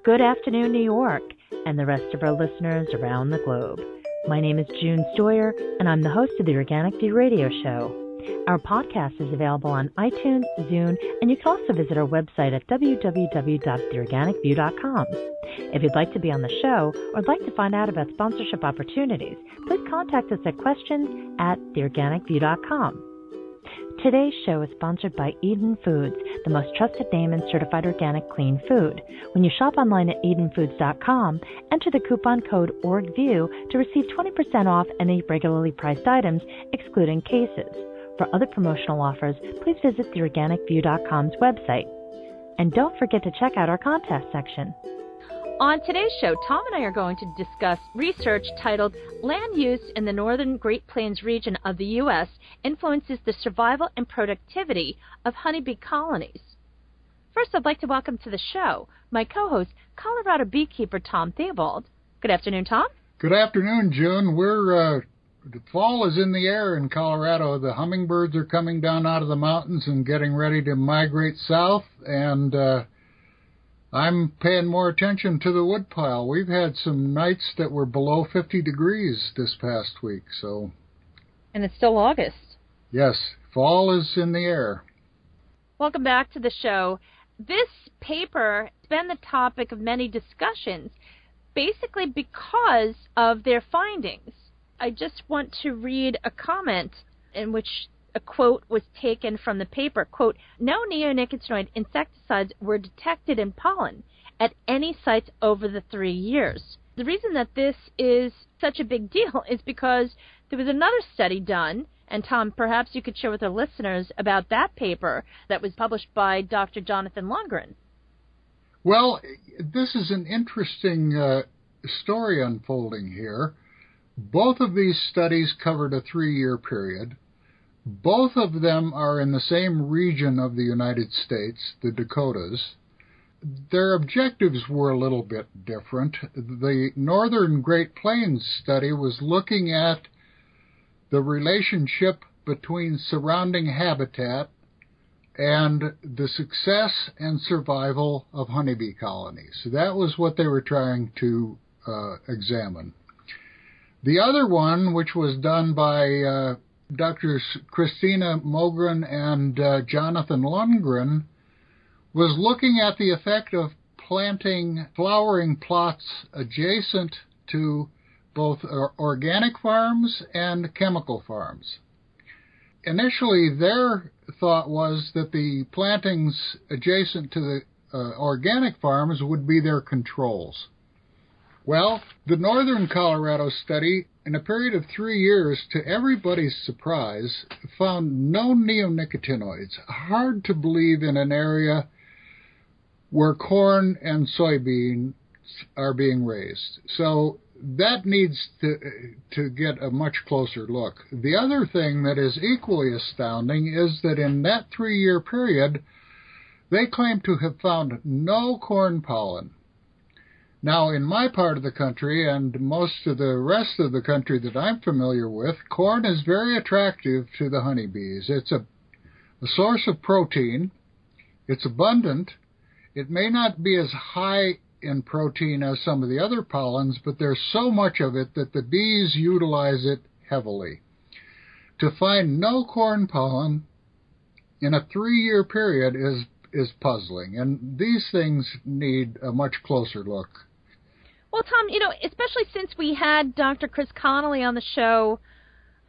Good afternoon, New York, and the rest of our listeners around the globe. My name is June Stoyer, and I'm the host of the Organic View Radio Show. Our podcast is available on iTunes, Zune, and you can also visit our website at www.theorganicview.com. If you'd like to be on the show or would like to find out about sponsorship opportunities, please contact us at questions@theorganicview.com. Today's show is sponsored by Eden Foods, the most trusted name in certified organic clean food. When you shop online at EdenFoods.com, enter the coupon code ORGVIEW to receive 20% off any regularly priced items, excluding cases. For other promotional offers, please visit theorganicview.com's website. And don't forget to check out our contest section. On today's show, Tom and I are going to discuss research titled Land Use in the Northern Great Plains region of the U.S. Influences the Survival and Productivity of Honeybee Colonies. First, I'd like to welcome to the show my co-host, Colorado beekeeper Tom Theobald. Good afternoon, Tom. Good afternoon, June. The fall is in the air in Colorado. The hummingbirds are coming down out of the mountains and getting ready to migrate south, and I'm paying more attention to the woodpile. We've had some nights that were below 50 degrees this past week, so... And it's still August. Yes, fall is in the air. Welcome back to the show. This paper has been the topic of many discussions, basically because of their findings. I just want to read a comment in which a quote was taken from the paper. Quote, "No neonicotinoid insecticides were detected in pollen at any sites over the 3 years." The reason that this is such a big deal is because there was another study done, and Tom, perhaps you could share with our listeners about that paper that was published by Dr. Jonathan Lundgren. Well, this is an interesting story unfolding here. Both of these studies covered a 3-year period. Both of them are in the same region of the United States, the Dakotas. Their objectives were a little bit different. The Northern Great Plains study was looking at the relationship between surrounding habitat and the success and survival of honeybee colonies. So that was what they were trying to examine. The other one, which was done by Drs. Christina Mogren and Jonathan Lundgren, was looking at the effect of planting flowering plots adjacent to both organic farms and chemical farms. Initially, their thought was that the plantings adjacent to the organic farms would be their controls. Well, the Northern Colorado study, in a period of 3 years, to everybody's surprise, found no neonicotinoids. Hard to believe in an area where corn and soybeans are being raised. So that needs to get a much closer look. The other thing that is equally astounding is that in that 3-year period, they claim to have found no corn pollen. Now, in my part of the country and most of the rest of the country that I'm familiar with, corn is very attractive to the honeybees. It's a source of protein. It's abundant. It may not be as high in protein as some of the other pollens, but there's so much of it that the bees utilize it heavily. To find no corn pollen in a 3-year period is puzzling, and these things need a much closer look. Well, Tom, especially since we had Dr. Chris Connolly on the show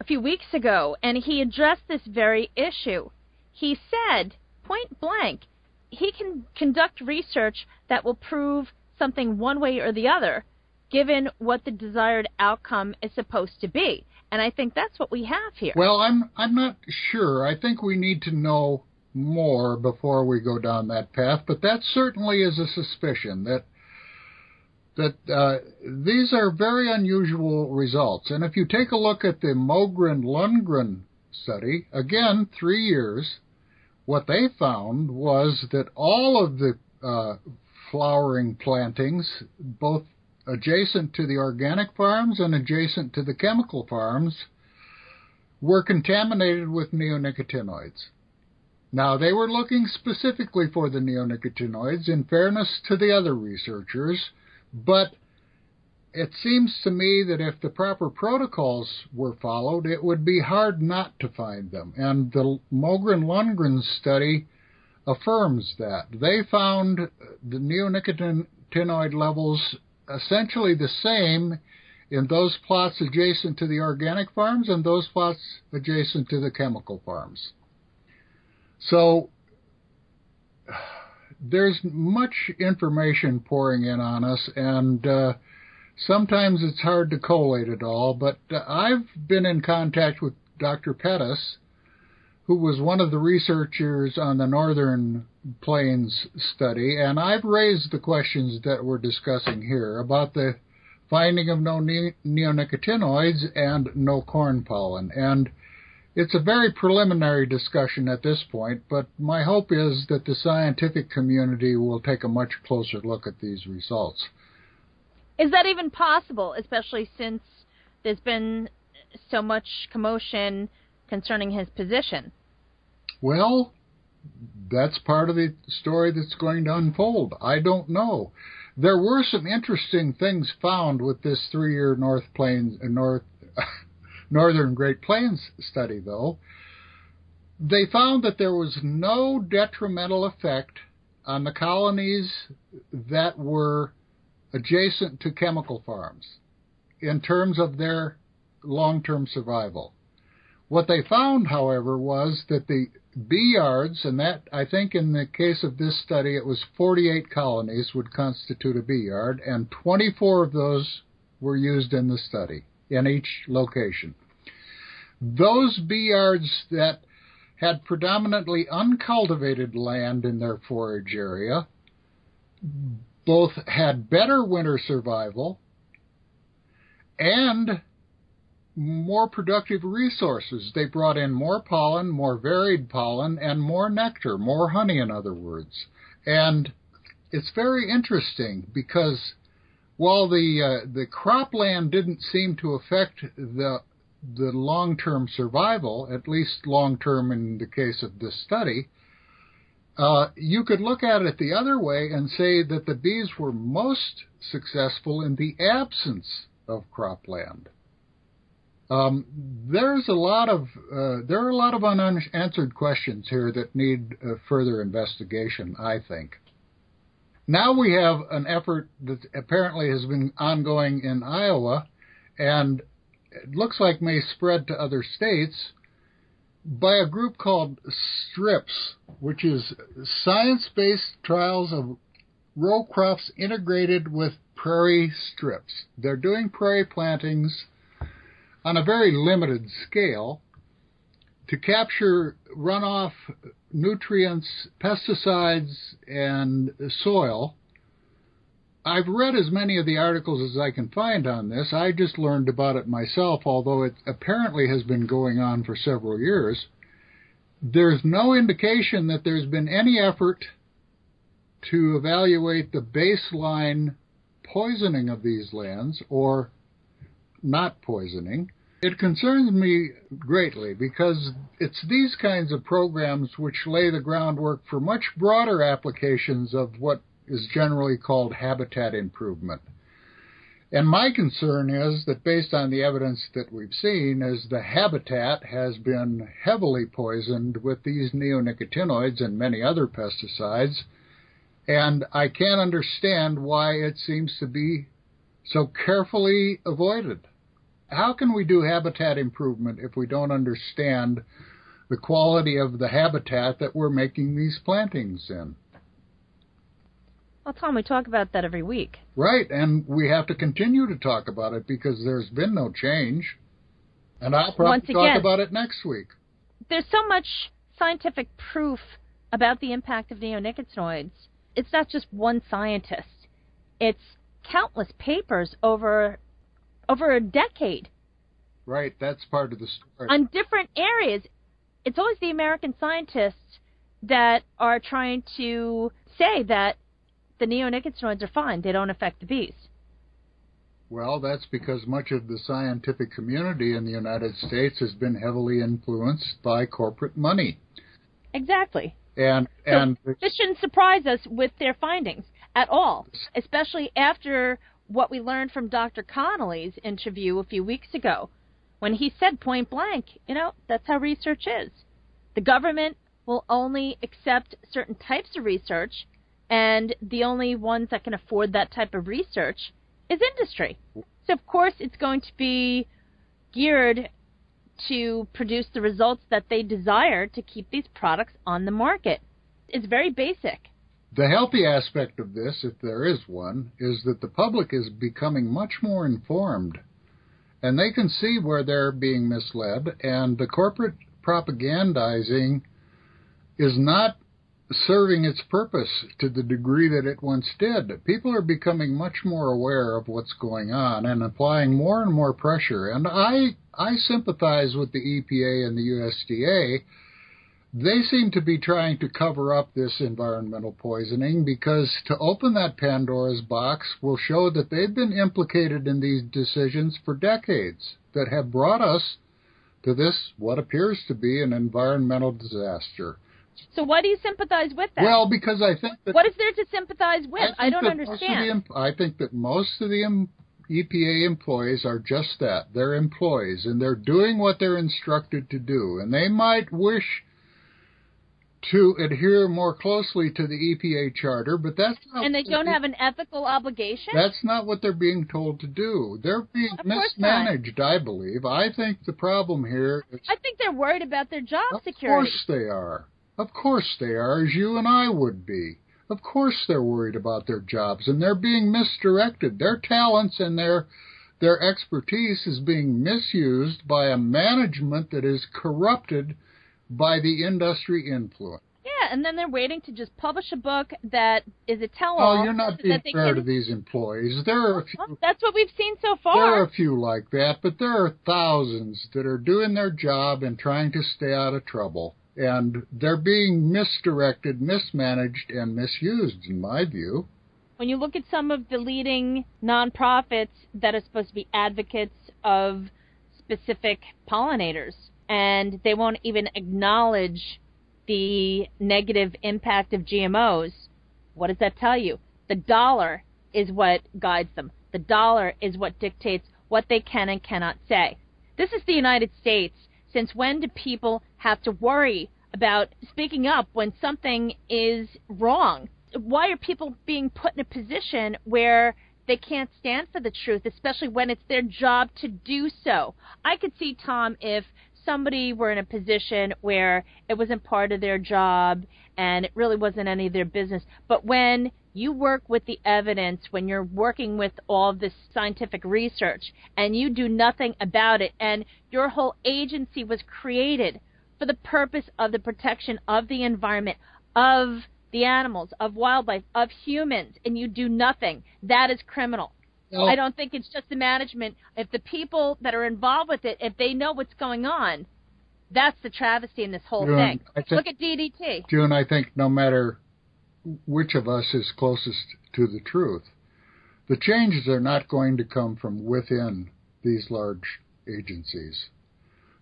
a few weeks ago, and he addressed this very issue. He said, point blank, he can conduct research that will prove something one way or the other, given what the desired outcome is supposed to be. And I think that's what we have here. Well, I'm not sure. I think we need to know more before we go down that path, but that certainly is a suspicion that these are very unusual results. And if you take a look at the Mogren-Lundgren study, again, 3 years, what they found was that all of the flowering plantings, both adjacent to the organic farms and adjacent to the chemical farms, were contaminated with neonicotinoids. Now, they were looking specifically for the neonicotinoids, in fairness to the other researchers, but it seems to me that if the proper protocols were followed, it would be hard not to find them. And the Mogren-Lundgren study affirms that. They found the neonicotinoid levels essentially the same in those plots adjacent to the organic farms and those plots adjacent to the chemical farms. So there's much information pouring in on us, and sometimes it's hard to collate it all, but I've been in contact with Dr. Pettis, who was one of the researchers on the Northern Plains study, and I've raised the questions that we're discussing here about the finding of no neonicotinoids and no corn pollen. And it's a very preliminary discussion at this point, but my hope is that the scientific community will take a much closer look at these results. Is that even possible, especially since there's been so much commotion concerning his position? Well, that's part of the story that's going to unfold. I don't know. There were some interesting things found with this 3-year Northern Great Plains study, though. They found that there was no detrimental effect on the colonies that were adjacent to chemical farms in terms of their long-term survival. What they found, however, was that the bee yards, and that, I think in the case of this study, it was 48 colonies would constitute a bee yard, and 24 of those were used in the study, in each location. Those bee yards that had predominantly uncultivated land in their forage area both had better winter survival and more productive resources. They brought in more pollen, more varied pollen, and more nectar, more honey, in other words. And it's very interesting because while the cropland didn't seem to affect the long-term survival, at least long-term in the case of this study, you could look at it the other way and say that the bees were most successful in the absence of cropland. There are a lot of unanswered questions here that need further investigation, I think. Now we have an effort that apparently has been ongoing in Iowa, and it looks like may spread to other states, by a group called STRIPS, which is Science-Based Trials of Row Crops Integrated with Prairie Strips. They're doing prairie plantings on a very limited scale to capture runoff, nutrients, pesticides, and soil. I've read as many of the articles as I can find on this. I just learned about it myself, although it apparently has been going on for several years. There's no indication that there's been any effort to evaluate the baseline poisoning of these lands or not poisoning. It concerns me greatly because it's these kinds of programs which lay the groundwork for much broader applications of what is generally called habitat improvement. And my concern is that based on the evidence that we've seen, is the habitat has been heavily poisoned with these neonicotinoids and many other pesticides, and I can't understand why it seems to be so carefully avoided. How can we do habitat improvement if we don't understand the quality of the habitat that we're making these plantings in? Well, Tom, we talk about that every week. Right, and we have to continue to talk about it because there's been no change. And I'll probably talk about it next week. There's so much scientific proof about the impact of neonicotinoids. It's not just one scientist. It's countless papers over a decade. Right, that's part of the story. On different areas. It's always the American scientists that are trying to say that the neonicotinoids are fine. They don't affect the bees. Well, that's because much of the scientific community in the United States has been heavily influenced by corporate money. Exactly. And this shouldn't surprise us with their findings at all, especially after what we learned from Dr. Connolly's interview a few weeks ago, when he said point blank, that's how research is. The government will only accept certain types of research, and the only ones that can afford that type of research is industry. So, of course, it's going to be geared to produce the results that they desire to keep these products on the market. It's very basic. The healthy aspect of this, if there is one, is that the public is becoming much more informed, and they can see where they're being misled, and the corporate propagandizing is not serving its purpose to the degree that it once did. People are becoming much more aware of what's going on and applying more and more pressure. And I sympathize with the EPA and the USDA. They seem to be trying to cover up this environmental poisoning, because to open that Pandora's box will show that they've been implicated in these decisions for decades that have brought us to this, what appears to be an environmental disaster. So why do you sympathize with that? Well, because I think that... What is there to sympathize with? I don't understand. I think that most of the EPA employees are just that. They're employees, and they're doing what they're instructed to do. And they might wish to adhere more closely to the EPA charter, but that's not... And they don't have an ethical obligation? That's not what they're being told to do. They're being mismanaged, I believe. I think the problem here is... I think they're worried about their job security. Of course they are. Of course they are, as you and I would be. Of course they're worried about their jobs, and they're being misdirected. Their talents and their expertise is being misused by a management that is corrupted by the industry influence. Yeah, and then they're waiting to just publish a book that is a tell-all. Oh, you're not being fair to these employees. There are a few, well, that's what we've seen so far. There are a few like that, but there are thousands that are doing their job and trying to stay out of trouble. And they're being misdirected, mismanaged, and misused, in my view. When you look at some of the leading nonprofits that are supposed to be advocates of specific pollinators, and they won't even acknowledge the negative impact of GMOs, what does that tell you? The dollar is what guides them. The dollar is what dictates what they can and cannot say. This is the United States. Since when do people have to worry about speaking up when something is wrong? Why are people being put in a position where they can't stand for the truth, especially when it's their job to do so? I could see, Tom, if somebody were in a position where it wasn't part of their job and it really wasn't any of their business. But when you work with the evidence, when you're working with all of this scientific research and you do nothing about it, and your whole agency was created for the purpose of the protection of the environment, of the animals, of wildlife, of humans, and you do nothing, that is criminal. Well, I don't think it's just the management. If the people that are involved with it, if they know what's going on, that's the travesty in this whole thing. Look at DDT. June, I think no matter which of us is closest to the truth, the changes are not going to come from within these large agencies.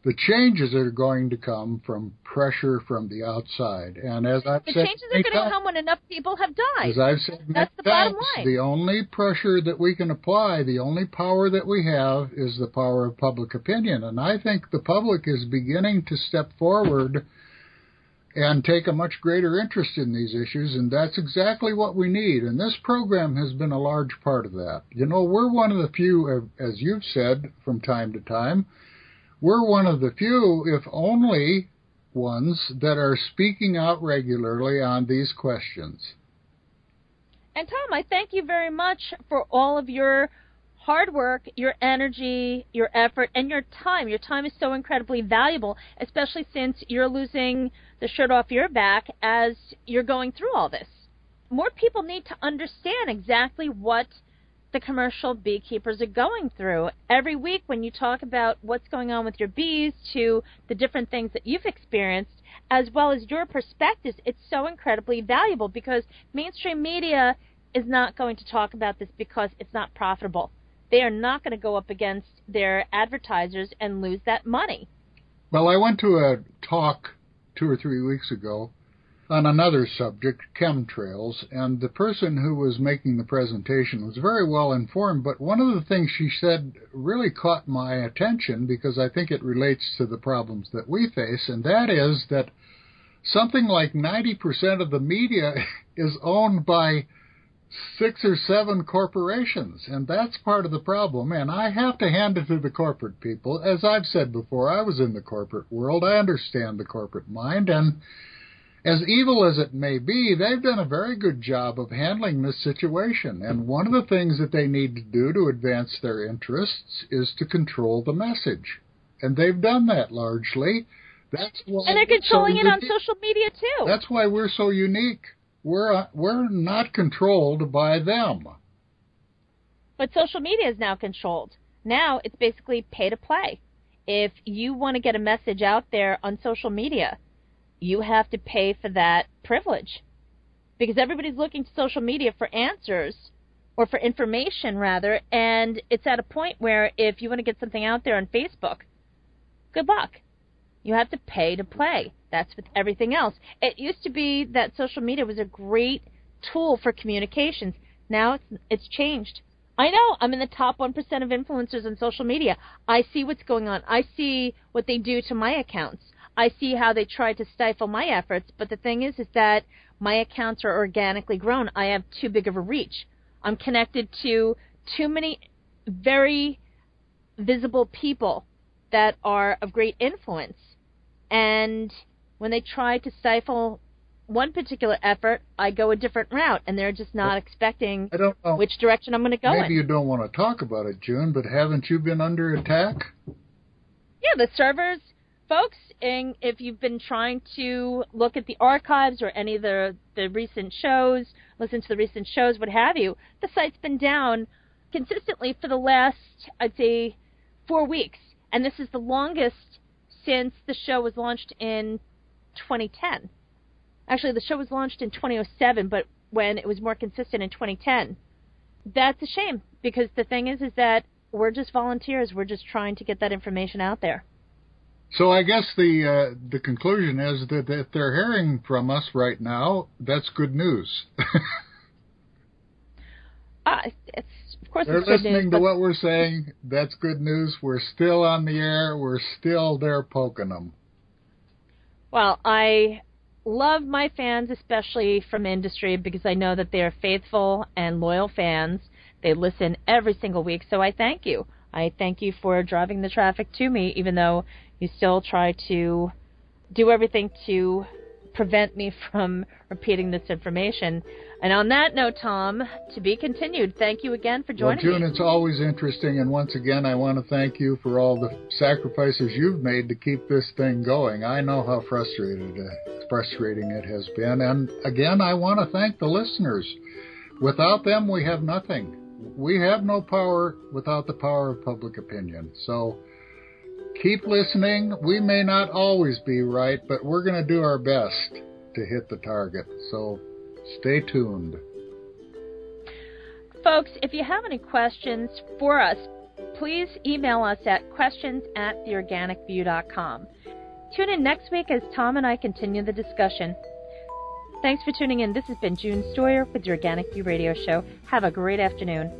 The changes are going to come from pressure from the outside. And as I've said, the changes are going to come when enough people have died. As I've said many times, the bottom line. The only pressure that we can apply, the only power that we have, is the power of public opinion. And I think the public is beginning to step forward and take a much greater interest in these issues, and that's exactly what we need. And this program has been a large part of that. You know, we're one of the few, as you've said from time to time, we're one of the few, if only ones, that are speaking out regularly on these questions. And Tom, I thank you very much for all of your hard work, your energy, your effort, and your time. Your time is so incredibly valuable, especially since you're losing the shirt off your back as you're going through all this. More people need to understand exactly what the commercial beekeepers are going through. Every week when you talk about what's going on with your bees, to the different things that you've experienced, as well as your perspectives, it's so incredibly valuable, because mainstream media is not going to talk about this because it's not profitable. They are not going to go up against their advertisers and lose that money. Well, I went to a talk 2 or 3 weeks ago on another subject, chemtrails, and the person who was making the presentation was very well informed, but one of the things she said really caught my attention because I think it relates to the problems that we face, and that is that something like 90% of the media is owned by 6 or 7 corporations, and that's part of the problem, and I have to hand it to the corporate people. As I've said before, I was in the corporate world. I understand the corporate mind, and as evil as it may be, they've done a very good job of handling this situation. And one of the things that they need to do to advance their interests is to control the message. And they've done that largely. That's why and they're controlling it on social media, too. That's why we're so unique. We're not controlled by them. But social media is now controlled. Now it's basically pay to play. If you want to get a message out there on social media, you have to pay for that privilege because everybody's looking to social media for answers or for information, rather, and it's at a point where if you want to get something out there on Facebook, good luck. You have to pay to play. That's with everything else. It used to be that social media was a great tool for communications. Now it's changed. I know. I'm in the top 1% of influencers on social media. I see what's going on. I see what they do to my accounts. I see how they try to stifle my efforts, but the thing is that my accounts are organically grown. I have too big of a reach. I'm connected to too many very visible people that are of great influence. And when they try to stifle one particular effort, I go a different route, and they're just not expecting which direction I'm going to go in. Maybe you don't want to talk about it, June, but haven't you been under attack? Yeah, the servers. Folks, and if you've been trying to look at the archives or any of the recent shows, listen to the recent shows, what have you, the site's been down consistently for the last, I'd say, 4 weeks. And this is the longest since the show was launched in 2010. Actually, the show was launched in 2007, but when it was more consistent in 2010. That's a shame, because the thing is that we're just volunteers. We're just trying to get that information out there. So I guess the conclusion is that if they're hearing from us right now, that's good news. Of course, they're it's good listening news, to what we're saying. That's good news. We're still on the air. We're still there poking them. Well, I love my fans, especially from industry, because I know that they are faithful and loyal fans. They listen every single week, so I thank you. I thank you for driving the traffic to me, even though you still try to do everything to prevent me from repeating this information. And on that note, Tom, to be continued, thank you again for joining me. Well, June, it's always interesting, and once again, I want to thank you for all the sacrifices you've made to keep this thing going. I know how frustrating it has been, and again, I want to thank the listeners. Without them, we have nothing. We have no power without the power of public opinion. So keep listening. We may not always be right, but we're going to do our best to hit the target. So stay tuned. Folks, if you have any questions for us, please email us at questions@theorganicview.com. Tune in next week as Tom and I continue the discussion. Thanks for tuning in. This has been June Stoyer with the Organic View Radio Show. Have a great afternoon.